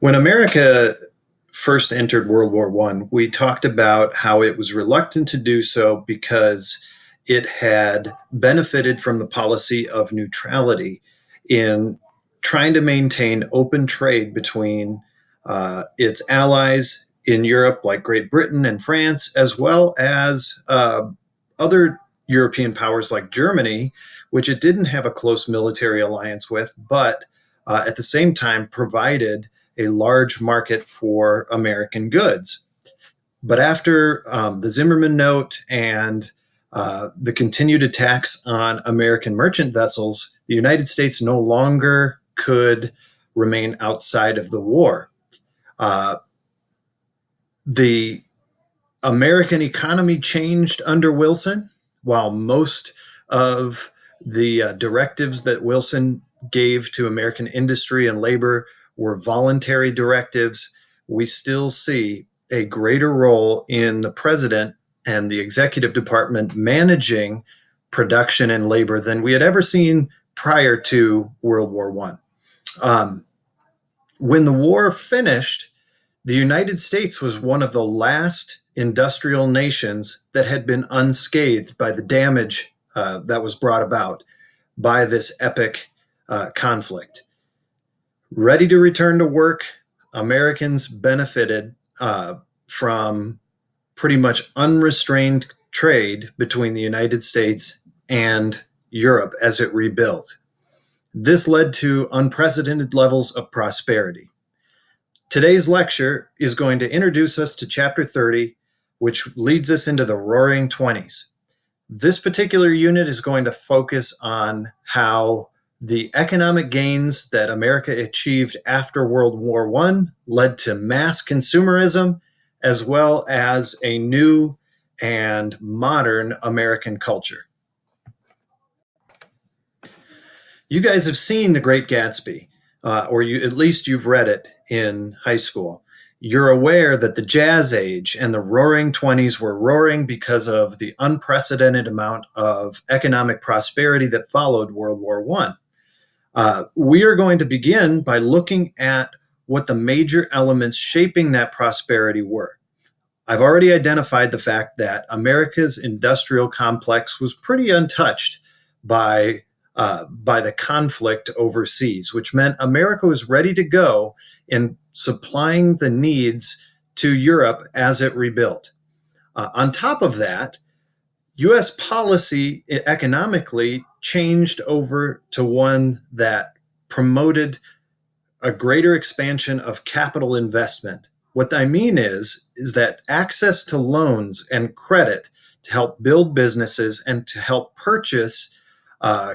When America first entered World War I, we talked about how it was reluctant to do so because it had benefited from the policy of neutrality in trying to maintain open trade between its allies in Europe, like Great Britain and France, as well as other European powers like Germany, which it didn't have a close military alliance with, but at the same time provided a large market for American goods. But after the Zimmerman Note and the continued attacks on American merchant vessels, the United States no longer could remain outside of the war. Uh, the American economy changed under Wilson, while most of the directives that Wilson gave to American industry and labor were voluntary directives. We still see a greater role in the president and the executive department managing production and labor than we had ever seen prior to World War One. When the war finished, the United States was one of the last industrial nations that had been unscathed by the damage that was brought about by this epic conflict. Ready to return to work, Americans benefited from pretty much unrestrained trade between the United States and Europe as it rebuilt. This led to unprecedented levels of prosperity. Today's lecture is going to introduce us to Chapter 30, which leads us into the Roaring Twenties. This particular unit is going to focus on how the economic gains that America achieved after World War I led to mass consumerism, as well as a new and modern American culture. You guys have seen The Great Gatsby, or at least you've read it in high school. You're aware that the Jazz Age and the Roaring Twenties were roaring because of the unprecedented amount of economic prosperity that followed World War I. We are going to begin by looking at what the major elements shaping that prosperity were. I've already identified the fact that America's industrial complex was pretty untouched by the conflict overseas, which meant America was ready to go in supplying the needs to Europe as it rebuilt. On top of that, U.S. policy economically changed over to one that promoted a greater expansion of capital investment. What I mean is that access to loans and credit to help build businesses and to help purchase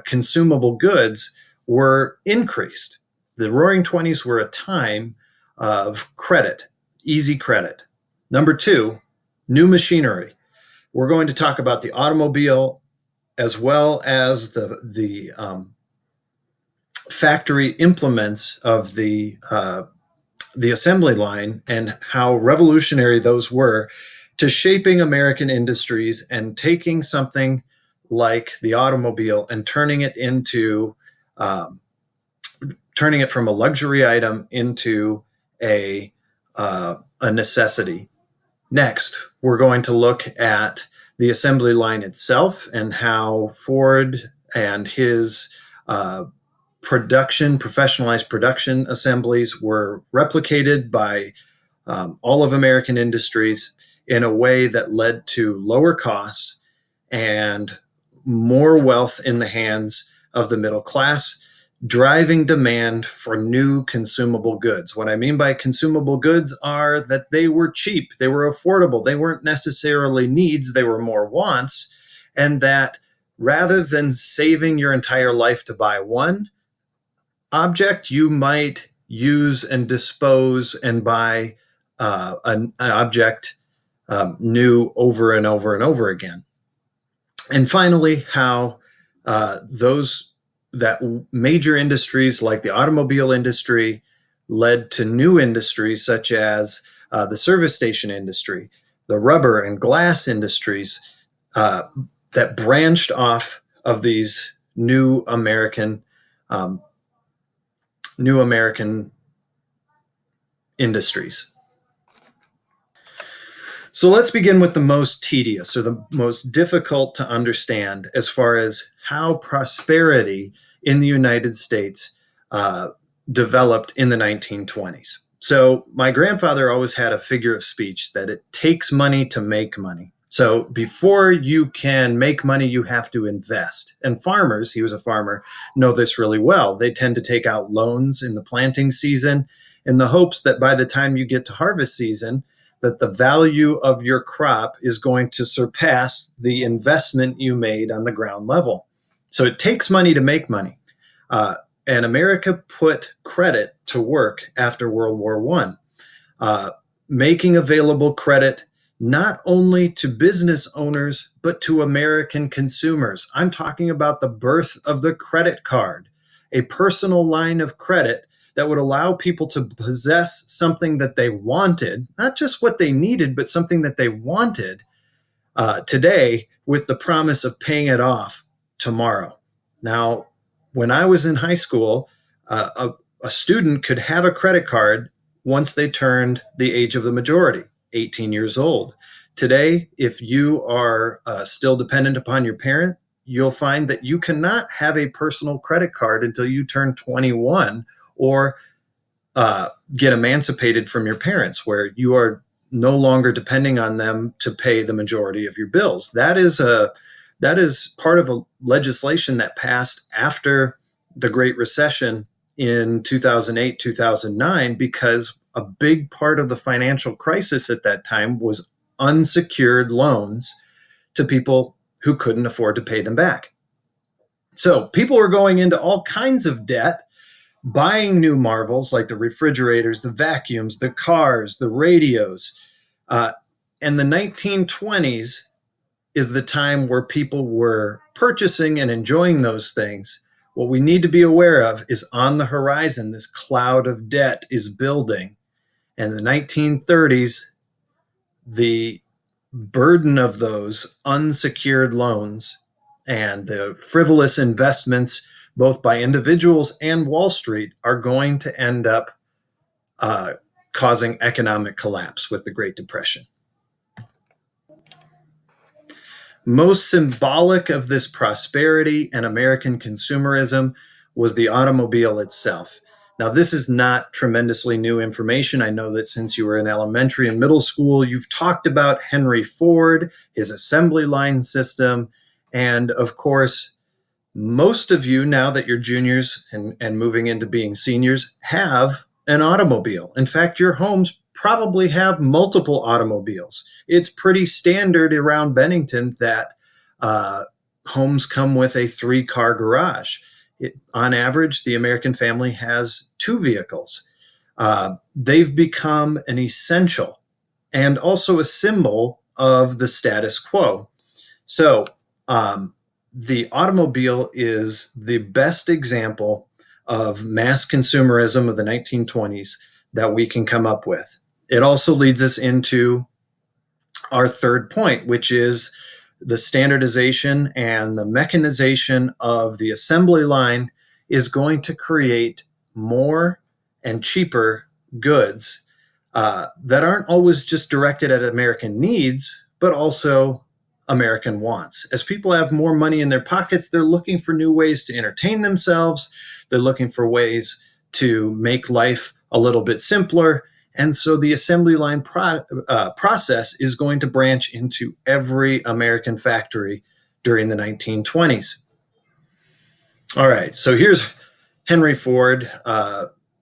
consumable goods were increased. The Roaring Twenties were a time of credit, easy credit. Number two, new machinery. We're going to talk about the automobile as well as the factory implements of the assembly line and how revolutionary those were to shaping American industries and taking something like the automobile and turning it from a luxury item into a necessity. Next, we're going to look at the assembly line itself and how Ford and his professionalized production assemblies were replicated by all of American industries in a way that led to lower costs and more wealth in the hands of the middle class, driving demand for new consumable goods. What I mean by consumable goods are that they were cheap, they were affordable, they weren't necessarily needs, they were more wants, and that rather than saving your entire life to buy one object, you might use and dispose and buy an object new over and over and over again. And finally, how that major industries like the automobile industry led to new industries such as the service station industry, the rubber and glass industries that branched off of these new American industries. So let's begin with the most tedious or the most difficult to understand as far as how prosperity in the United States uh, developed in the 1920s. So my grandfather always had a figure of speech that it takes money to make money. So before you can make money, you have to invest. And farmers, he was a farmer, know this really well. They tend to take out loans in the planting season in the hopes that by the time you get to harvest season, that the value of your crop is going to surpass the investment you made on the ground level. So it takes money to make money. Uh, and America put credit to work after World War I, uh, making available credit not only to business owners, but to American consumers. I'm talking about the birth of the credit card, a personal line of credit that would allow people to possess something that they wanted, not just what they needed, but something that they wanted today with the promise of paying it off tomorrow. Now, when I was in high school, a student could have a credit card once they turned the age of the majority, 18 years old. Today, if you are still dependent upon your parent, you'll find that you cannot have a personal credit card until you turn 21 or get emancipated from your parents, where you are no longer depending on them to pay the majority of your bills. That is part of a legislation that passed after the Great Recession in 2008, 2009, because a big part of the financial crisis at that time was unsecured loans to people who couldn't afford to pay them back. So people were going into all kinds of debt, buying new marvels like the refrigerators, the vacuums, the cars, the radios. Uh, and the 1920s is the time where people were purchasing and enjoying those things. What we need to be aware of is on the horizon, this cloud of debt is building. And in the 1930s, the burden of those unsecured loans and the frivolous investments, both by individuals and Wall Street, are going to end up uh, causing economic collapse with the Great Depression. Most symbolic of this prosperity and American consumerism was the automobile itself. Now, this is not tremendously new information. I know that since you were in elementary and middle school, you've talked about Henry Ford, his assembly line system, and of course, most of you, now that you're juniors and moving into being seniors, have an automobile. In fact, your homes probably have multiple automobiles. It's pretty standard around Bennington that uh, homes come with a 3-car garage. On average, the American family has 2 vehicles. They've become an essential and also a symbol of the status quo. So, the automobile is the best example of mass consumerism of the 1920s that we can come up with. It also leads us into our third point, which is the standardization and the mechanization of the assembly line is going to create more and cheaper goods that aren't always just directed at American needs, but also American wants. As people have more money in their pockets, they're looking for new ways to entertain themselves. They're looking for ways to make life a little bit simpler. And so the assembly line process is going to branch into every American factory during the 1920s. All right, so here's Henry Ford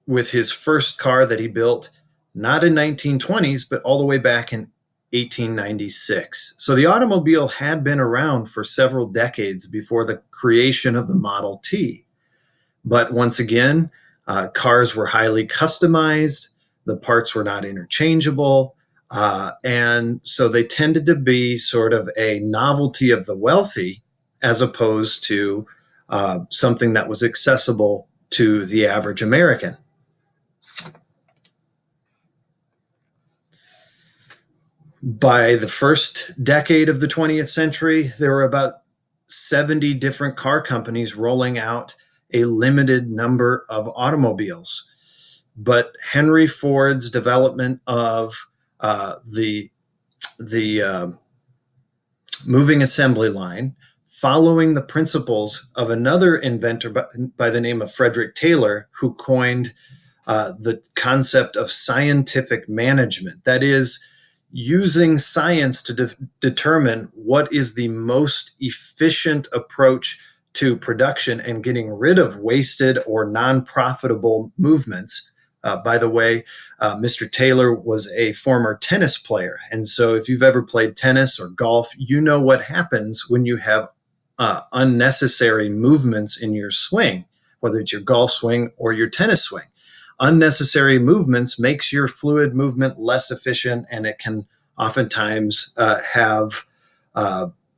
with his first car that he built, not in 1920s, but all the way back in 1896. So the automobile had been around for several decades before the creation of the Model T. But once again, cars were highly customized, the parts were not interchangeable, and so they tended to be sort of a novelty of the wealthy as opposed to something that was accessible to the average American. By the first decade of the 20th century, there were about 70 different car companies rolling out a limited number of automobiles. but Henry Ford's development of the moving assembly line, following the principles of another inventor by the name of Frederick Taylor, who coined the concept of scientific management. That is, using science to determine what is the most efficient approach to production and getting rid of wasted or non-profitable movements. By the way, Mr. Taylor was a former tennis player. And so if you've ever played tennis or golf, you know what happens when you have unnecessary movements in your swing, whether it's your golf swing or your tennis swing. Unnecessary movements makes your fluid movement less efficient, and it can oftentimes have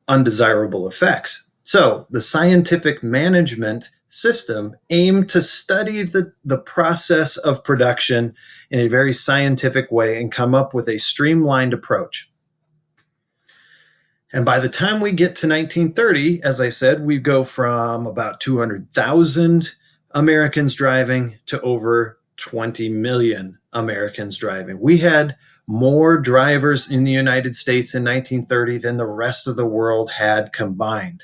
undesirable effects. So the scientific management system aimed to study the process of production in a very scientific way and come up with a streamlined approach. And by the time we get to 1930, as I said, we go from about 200,000 Americans driving to over 20 million Americans driving. We had more drivers in the United States in 1930 than the rest of the world had combined.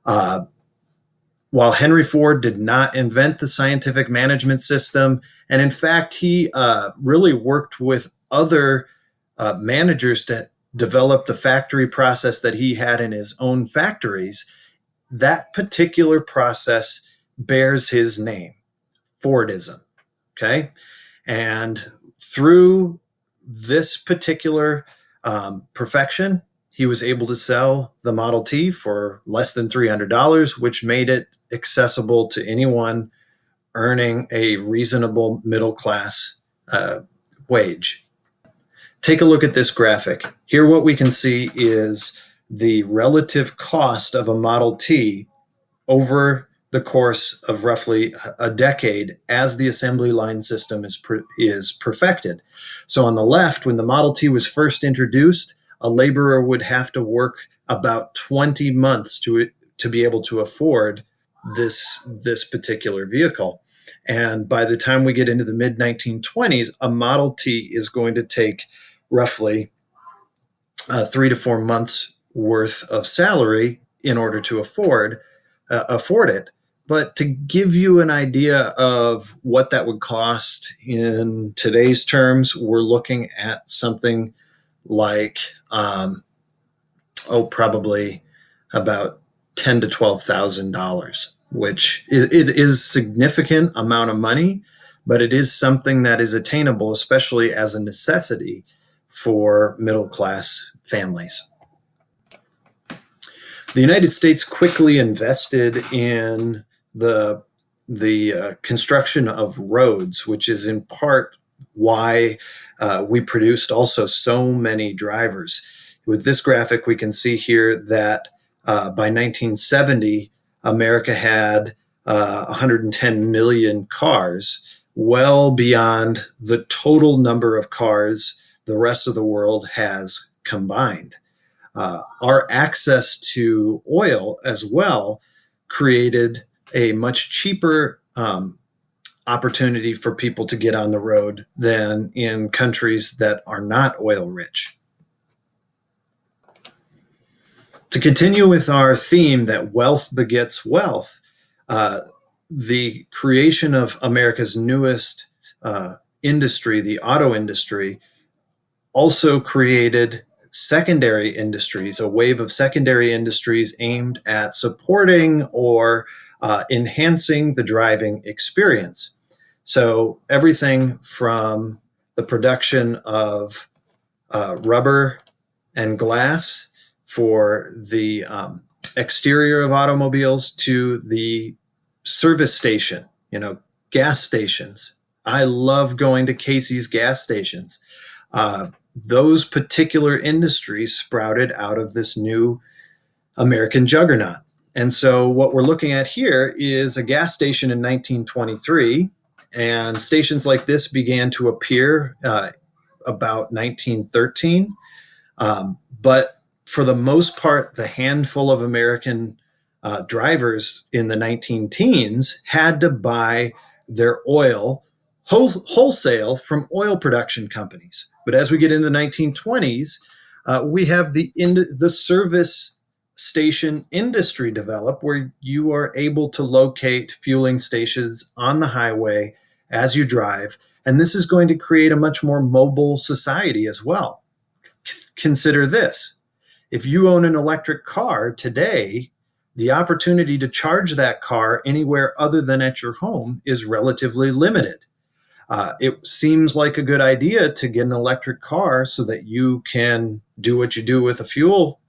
While Henry Ford did not invent the scientific management system, and in fact, he really worked with other managers to develop the factory process that he had in his own factories, that particular process bears his name, Fordism. Okay. And through this particular perfection, he was able to sell the Model T for less than $300, which made it accessible to anyone earning a reasonable middle class wage. Take a look at this graphic. Here what we can see is the relative cost of a Model T over the course of roughly a decade as the assembly line system is perfected. So on the left, when the Model T was first introduced, a laborer would have to work about 20 months to be able to afford this particular vehicle. And by the time we get into the mid 1920s, a Model T is going to take roughly 3 to 4 months worth of salary in order to afford it. But to give you an idea of what that would cost in today's terms, we're looking at something like, probably about $10,000 to $12,000, which it is significant amount of money, but it is something that is attainable, especially as a necessity for middle class families. The United States quickly invested in the construction of roads, which is in part why we produced also so many drivers. With this graphic, we can see here that by 1970, America had 110 million cars, well beyond the total number of cars the rest of the world has combined. Our access to oil as well created a much cheaper opportunity for people to get on the road than in countries that are not oil rich. To continue with our theme that wealth begets wealth, the creation of America's newest industry, the auto industry, also created secondary industries, a wave of secondary industries aimed at supporting or enhancing the driving experience. So everything from the production of rubber and glass for the exterior of automobiles to the service station, gas stations. I love going to Casey's gas stations. Those particular industries sprouted out of this new American juggernaut. And so what we're looking at here is a gas station in 1923, and stations like this began to appear about 1913. But for the most part, the handful of American drivers in the 19 teens had to buy their oil wholesale from oil production companies. But as we get into the 1920s, we have the service station industry develop, where you are able to locate fueling stations on the highway as you drive. And this is going to create a much more mobile society as well. Consider this. If you own an electric car today, the opportunity to charge that car anywhere other than at your home is relatively limited. It seems like a good idea to get an electric car so that you can do what you do with a fuel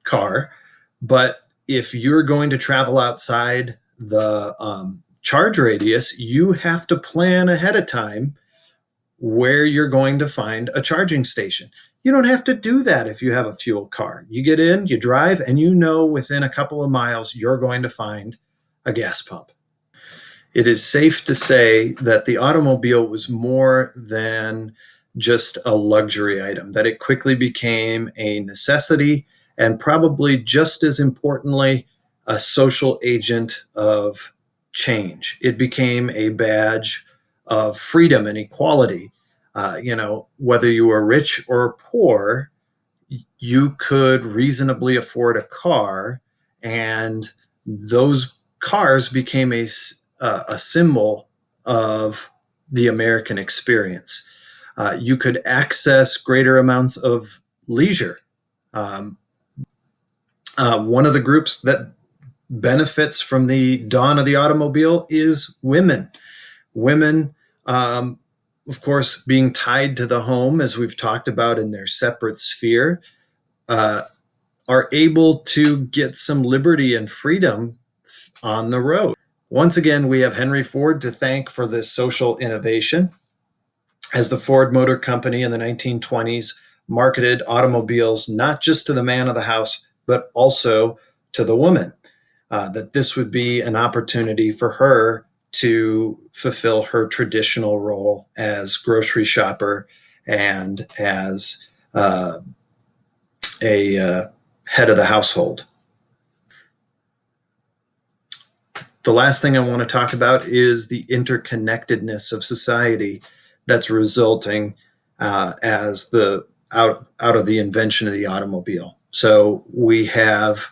car. But if you're going to travel outside the charge radius, you have to plan ahead of time where you're going to find a charging station. You don't have to do that if you have a fuel car. You get in, you drive, and you know within a couple of miles you're going to find a gas pump. It is safe to say that the automobile was more than just a luxury item, that it quickly became a necessity, and probably just as importantly, a social agent of change. It became a badge of freedom and equality. Whether you were rich or poor, you could reasonably afford a car, and those cars became a symbol of the American experience. You could access greater amounts of leisure. Um, One of the groups that benefits from the dawn of the automobile is women. Women, of course, being tied to the home, as we've talked about, in their separate sphere, uh, are able to get some liberty and freedom on the road. Once again, we have Henry Ford to thank for this social innovation, as the Ford Motor Company in the 1920s marketed automobiles not just to the man of the house, but also to the woman. That this would be an opportunity for her to fulfill her traditional role as grocery shopper and as a head of the household. The last thing I want to talk about is the interconnectedness of society that's resulting as the out of the invention of the automobile. So we have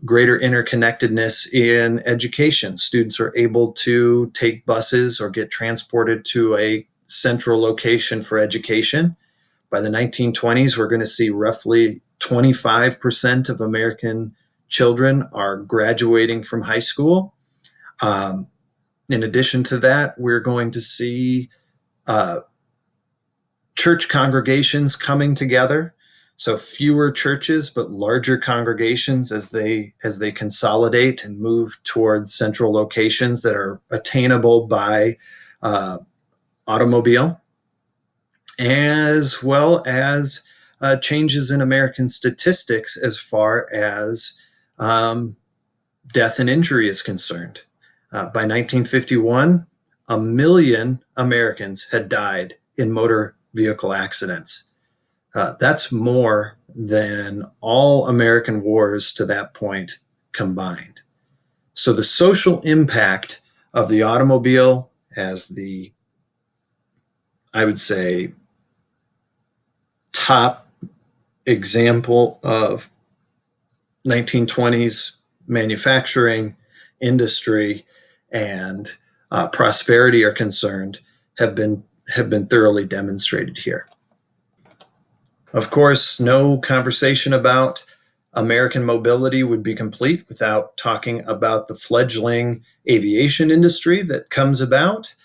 greater interconnectedness in education. Students are able to take buses or get transported to a central location for education. By the 1920s, we're going to see roughly 25% of American children are graduating from high school. Um, in addition to that, we're going to see uh, church congregations coming together. So fewer churches, but larger congregations as they consolidate and move towards central locations that are attainable by uh, automobile, as well as changes in American statistics as far as um, death and injury is concerned. By 1951, 1 million Americans had died in motor vehicle accidents. That's more than all American wars to that point combined. So the social impact of the automobile as the, I would say, top example of 1920s manufacturing, industry, and prosperity are concerned have been thoroughly demonstrated here. Of course, no conversation about American mobility would be complete without talking about the fledgling aviation industry that comes about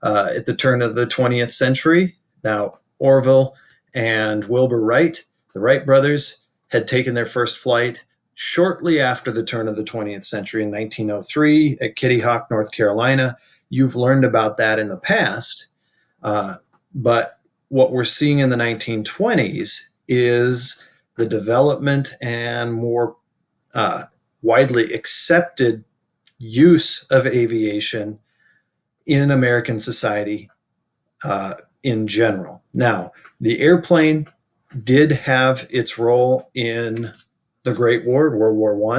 at the turn of the 20th century. Now, Orville and Wilbur Wright, the Wright brothers, had taken their first flight shortly after the turn of the 20th century in 1903 at Kitty Hawk, North Carolina. You've learned about that in the past, but what we're seeing in the 1920s is the development and more widely accepted use of aviation in American society in general. Now, the airplane did have its role in the Great War, World War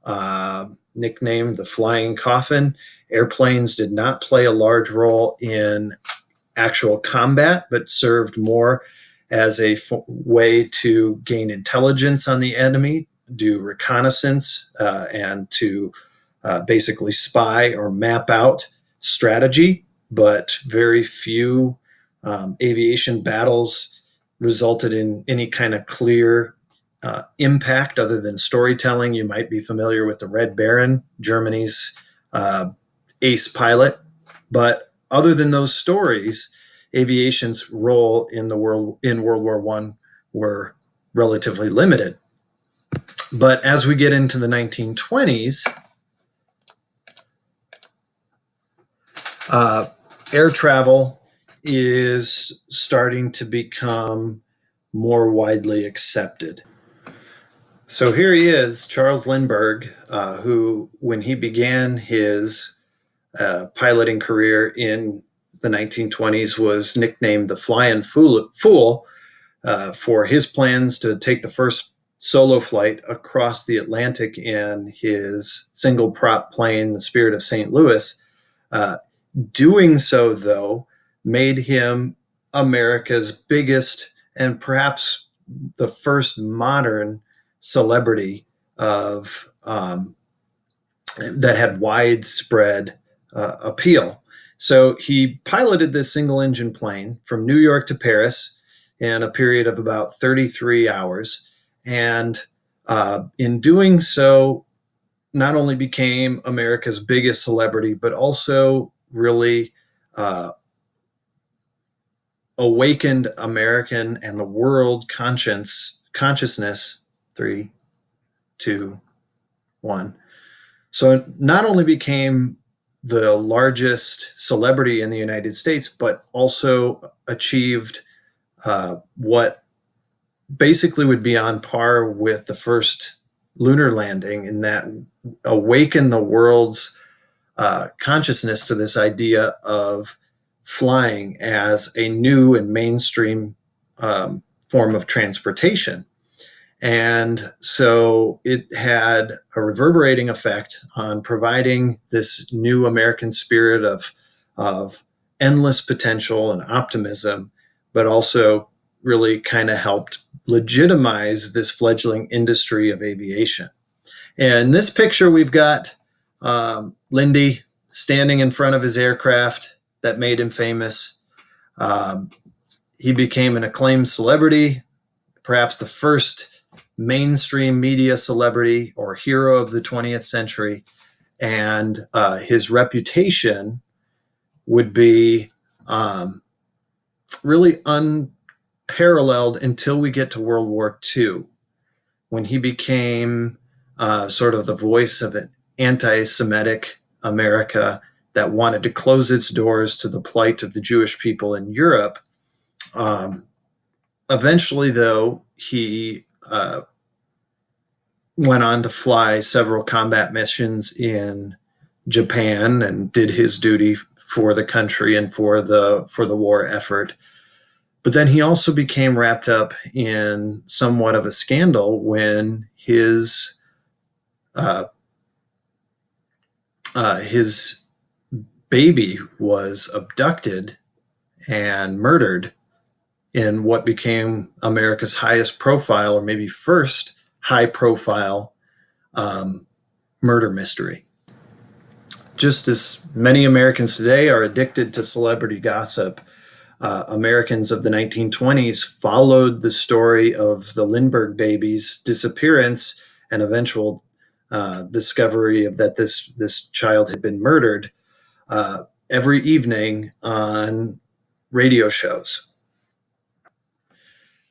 I, nicknamed the Flying Coffin, Airplanes did not play a large role in actual combat, but served more as a way to gain intelligence on the enemy, do reconnaissance, and to basically spy or map out strategy. But very few aviation battles resulted in any kind of clear impact other than storytelling. You might be familiar with the Red Baron, Germany's ace pilot. But other than those stories, aviation's role in World War One were relatively limited. But as we get into the 1920s, uh, air travel is starting to become more widely accepted. So here he is, Charles Lindbergh, who, when he began his piloting career in the 1920s, was nicknamed the Flying Fool for his plans to take the first solo flight across the Atlantic in his single prop plane, the Spirit of St. Louis. Doing so, though, made him America's biggest and perhaps the first modern celebrity of that had widespread appeal. So he piloted this single engine plane from New York to Paris in a period of about 33 hours. And in doing so, not only became America's biggest celebrity, but also really awakened American and the world consciousness. 3, 2, 1. So not only became the largest celebrity in the United States, but also achieved what basically would be on par with the first lunar landing, in that awakened the world's consciousness to this idea of flying as a new and mainstream form of transportation. And so it had a reverberating effect on providing this new American spirit of endless potential and optimism, but also really kind of helped legitimize this fledgling industry of aviation. And in this picture, we've got Lindy standing in front of his aircraft that made him famous. He became an acclaimed celebrity, perhaps the first mainstream media celebrity or hero of the 20th century. And his reputation would be really unparalleled until we get to World War II, when he became sort of the voice of an anti-Semitic America that wanted to close its doors to the plight of the Jewish people in Europe. Eventually, though, he went on to fly several combat missions in Japan and did his duty for the country and for the war effort. But then he also became wrapped up in somewhat of a scandal when his baby was abducted and murdered in what became America's highest profile, or maybe first high profile murder mystery. Just as many Americans today are addicted to celebrity gossip, Americans of the 1920s followed the story of the Lindbergh baby's disappearance and eventual discovery of that this child had been murdered every evening on radio shows.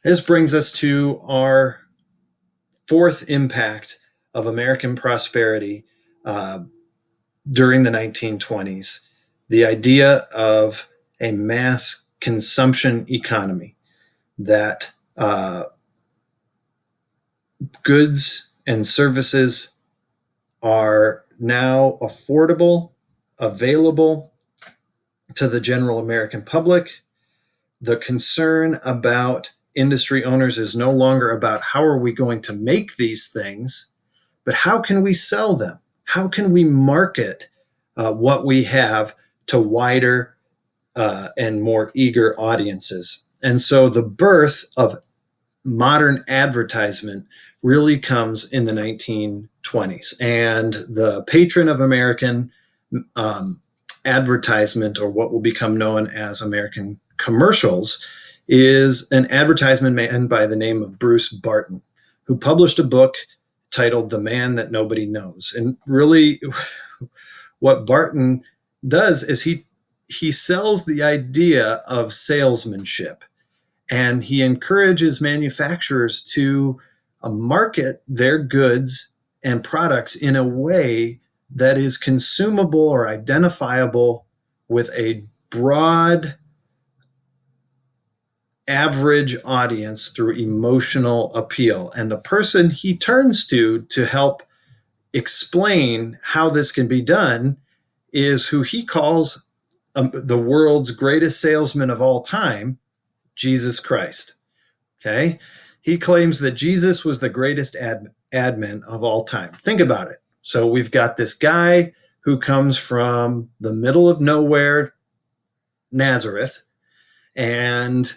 This brings us to our fourth impact of American prosperity during the 1920s, the idea of a mass consumption economy, that goods and services are now affordable, available to the general American public. The concern about industry owners is no longer about how are we going to make these things, but how can we sell them? How can we market what we have to wider and more eager audiences. And so the birth of modern advertisement really comes in the 1920s. And the patron of American um, advertisement, or what will become known as American commercials, is an advertisement man by the name of Bruce Barton, who published a book titled The Man That Nobody Knows. And really, what Barton does is he sells the idea of salesmanship, and he encourages manufacturers to market their goods and products in a way that is consumable or identifiable with a broad average audience through emotional appeal. And the person he turns to help explain how this can be done is who he calls the world's greatest salesman of all time, Jesus Christ. Okay. He claims that Jesus was the greatest admin of all time. Think about it. So we've got this guy who comes from the middle of nowhere, Nazareth, and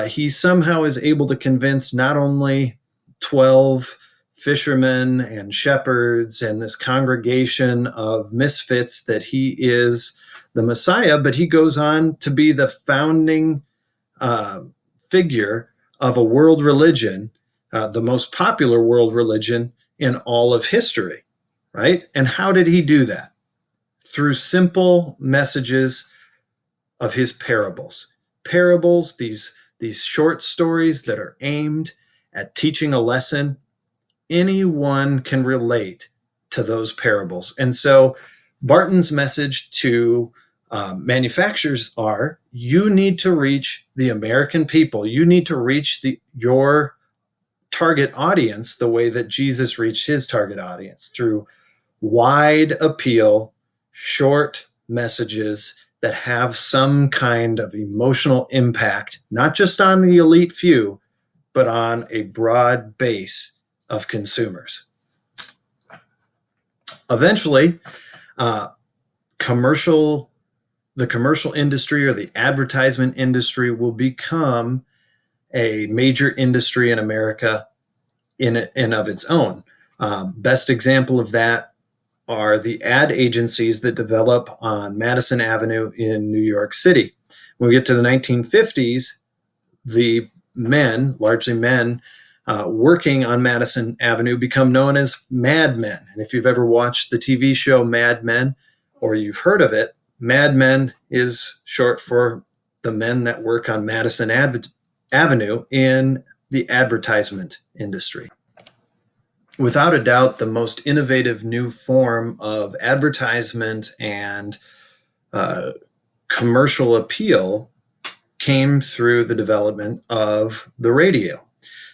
he somehow is able to convince not only 12 fishermen and shepherds and this congregation of misfits that he is the Messiah, but he goes on to be the founding uh, figure of a world religion, the most popular world religion in all of history, right? And how did he do that? Through simple messages of his parables. Parables, these short stories that are aimed at teaching a lesson. Anyone can relate to those parables. And so Barton's message to manufacturers are: you need to reach the American people. You need to reach your target audience the way that Jesus reached his target audience, through wide appeal, short messages that have some kind of emotional impact, not just on the elite few, but on a broad base of consumers. Eventually, uh, commercial the commercial industry, or the advertisement industry, will become a major industry in America in and of its own. Best example of that are the ad agencies that develop on Madison Avenue in New York City. When we get to the 1950s, the men, largely men, working on Madison Avenue become known as Mad Men. And if you've ever watched the TV show Mad Men, or you've heard of it, Mad Men is short for the men that work on Madison Avenue in the advertisement industry. Without a doubt, the most innovative new form of advertisement and uh, commercial appeal came through the development of the radio.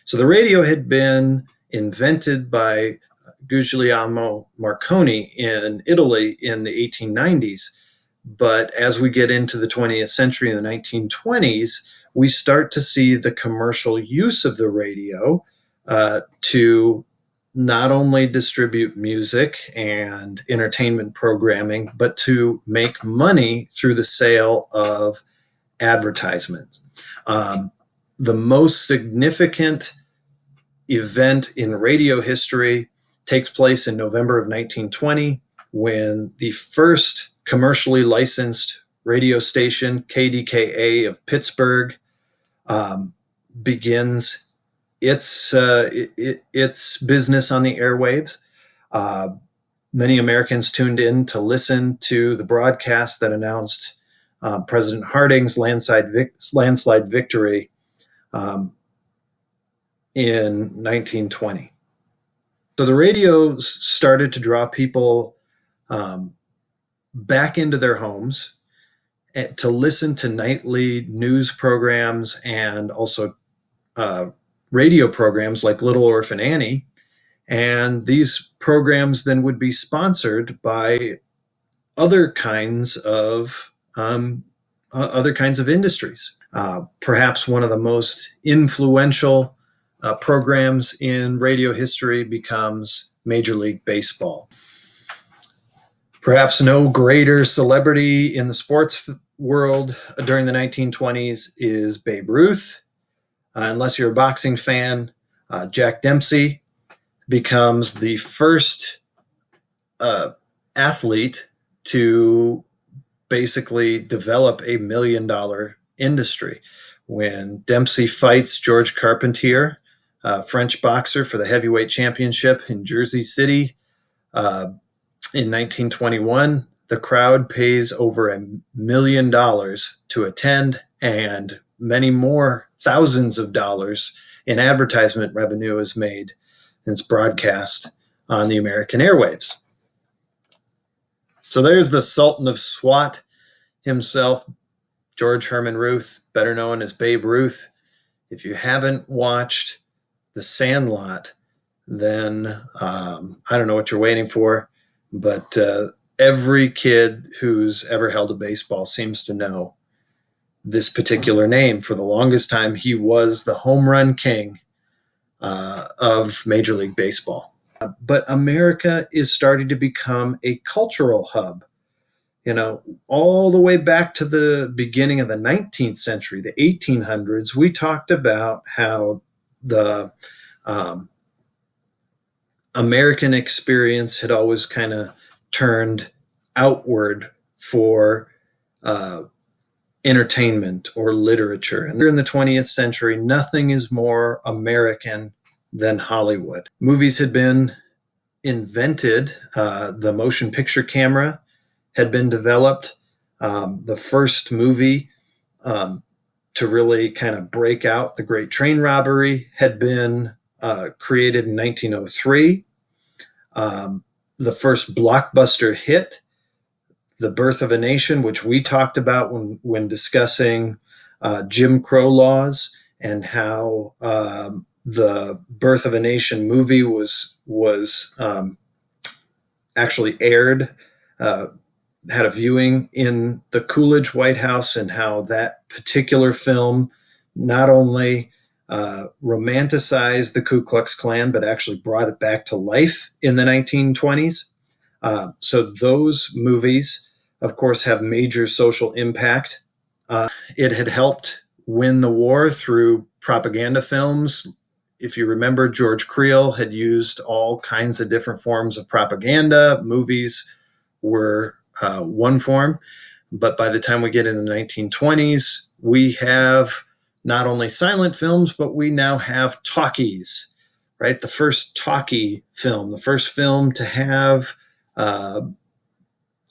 So the radio had been invented by Guglielmo Marconi in Italy in the 1890s. But as we get into the 20th century, in the 1920s, we start to see the commercial use of the radio to not only distribute music and entertainment programming, but to make money through the sale of advertisements. The most significant event in radio history takes place in November of 1920, when the first commercially licensed radio station, KDKA of Pittsburgh, begins its business on the airwaves. Uh, Many Americans tuned in to listen to the broadcast that announced President Harding's landslide victory in 1920. So the radio started to draw people um, back into their homes to listen to nightly news programs, and also radio programs like Little Orphan Annie. And these programs then would be sponsored by other kinds of industries. Perhaps one of the most influential programs in radio history becomes Major League Baseball. Perhaps no greater celebrity in the sports world during the 1920s is Babe Ruth. Unless you're a boxing fan, Jack Dempsey becomes the first uh, athlete to basically develop $1 million industry. When Dempsey fights George Carpentier, a French boxer, for the heavyweight championship in Jersey City in 1921, the crowd pays over $1 million to attend, and many more thousands of dollars in advertisement revenue is made and it's broadcast on the American airwaves. So there's the Sultan of SWAT himself, George Herman Ruth, better known as Babe Ruth. If you haven't watched The Sandlot, then I don't know what you're waiting for, but every kid who's ever held a baseball seems to know this particular name. For the longest time, he was the home run king of Major League Baseball. But America is starting to become a cultural hub. You know, all the way back to the beginning of the 19th century, the 1800s, we talked about how the American experience had always kind of turned outward for uh, entertainment or literature. And in the 20th century, nothing is more American than Hollywood. Movies had been invented, the motion picture camera had been developed. The first movie to really kind of break out, The Great Train Robbery, had been created in 1903. The first blockbuster hit, The Birth of a Nation, which we talked about when discussing Jim Crow laws and how the Birth of a Nation movie was actually aired, had a viewing in the Coolidge White House, and how that particular film not only romanticized the Ku Klux Klan, but actually brought it back to life in the 1920s. So those movies, of course, have major social impact. It had helped win the war through propaganda films. If you remember, George Creel had used all kinds of different forms of propaganda. Movies were one form. But by the time we get in the 1920s, we have not only silent films, but we now have talkies, right? The first talkie film, the first film to have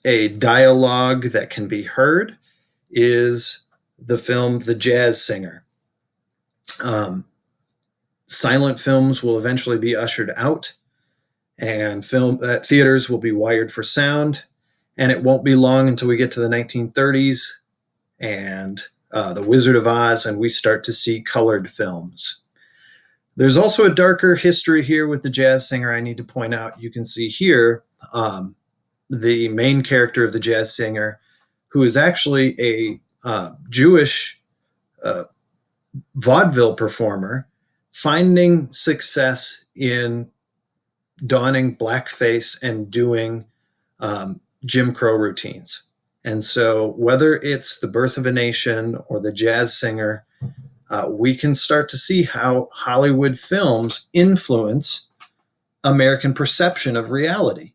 a dialogue that can be heard, is the film The Jazz Singer. Silent films will eventually be ushered out, and theaters will be wired for sound. And it won't be long until we get to the 1930s and The Wizard of Oz, and we start to see colored films. There's also a darker history here with The Jazz Singer I need to point out. You can see here the main character of The Jazz Singer, who is actually a Jewish vaudeville performer, finding success in donning blackface and doing Jim Crow routines. And so, whether it's The Birth of a Nation or The Jazz Singer, we can start to see how Hollywood films influence American perception of reality.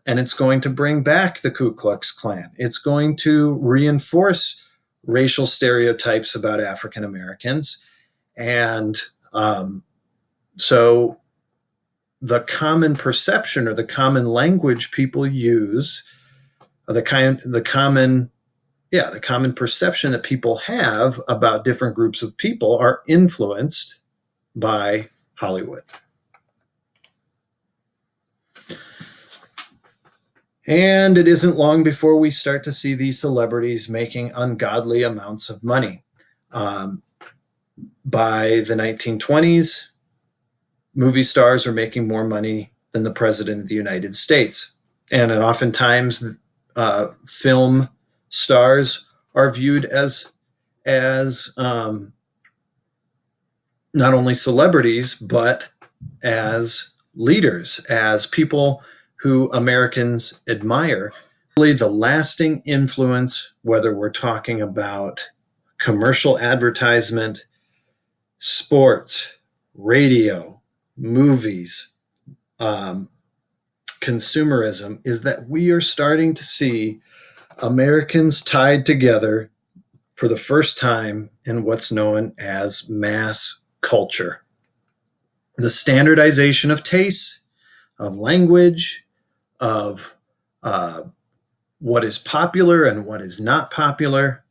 And it's going to bring back the Ku Klux Klan. It's going to reinforce racial stereotypes about African Americans. And so the common perception or the common language people use, the common perception that people have about different groups of people are influenced by Hollywood. And it isn't long before we start to see these celebrities making ungodly amounts of money. By the 1920s, movie stars are making more money than the President of the United States. And oftentimes, film stars are viewed as not only celebrities, but as leaders, as people who Americans admire. Really, the lasting influence, whether we're talking about commercial advertisement, sports, radio, movies, um, consumerism, is that we are starting to see Americans tied together for the first time in what's known as mass culture. The standardization of tastes, of language, of what is popular and what is not popular.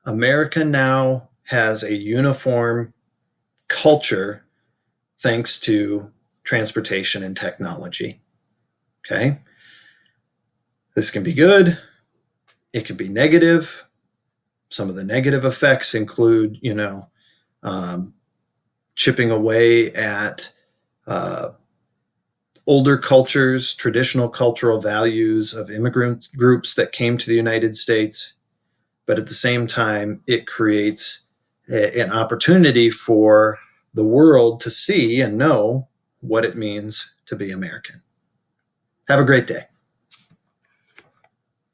America now has a uniform culture thanks to transportation and technology. Okay. This can be good. It can be negative. Some of the negative effects include, um, chipping away at uh, older cultures, traditional cultural values of immigrant groups that came to the United States. But at the same time, it creates an opportunity for the world to see and know what it means to be American. Have a great day.